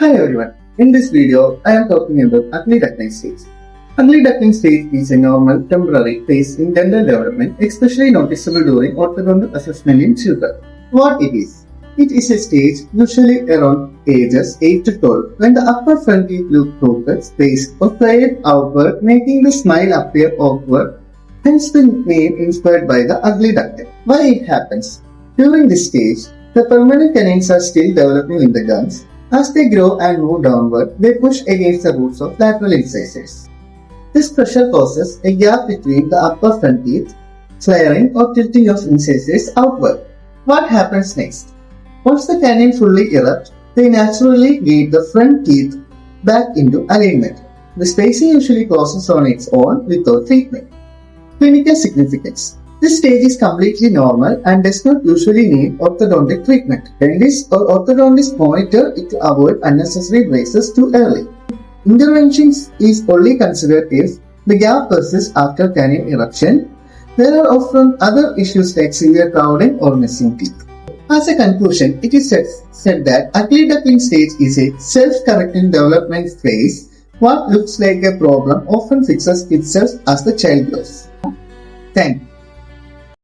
Hi everyone, in this video I am talking about ugly duckling stage. Ugly duckling stage is a normal temporary phase in dental development, especially noticeable during orthodontic assessment in children. What it is? It is a stage usually around ages 8 to 12 when the upper front teeth look crooked, spaced or flared outward, making the smile appear awkward, hence the name inspired by the ugly duckling. Why it happens? During this stage, the permanent canines are still developing in the gums. As they grow and move downward, they push against the roots of lateral incisors. This pressure causes a gap between the upper front teeth, flaring or tilting of incisors outward. What happens next? Once the canine fully erupts, they naturally lead the front teeth back into alignment. The spacing usually closes on its own without treatment. Clinical significance. This stage is completely normal and does not usually need orthodontic treatment. Dentists or orthodontists monitor it to avoid unnecessary braces too early. Interventions is only considered if the gap persists after canine eruption. There are often other issues like severe crowding or missing teeth. As a conclusion, it is said that ugly duckling stage is a self-correcting development phase. What looks like a problem often fixes itself as the child grows. Thank you.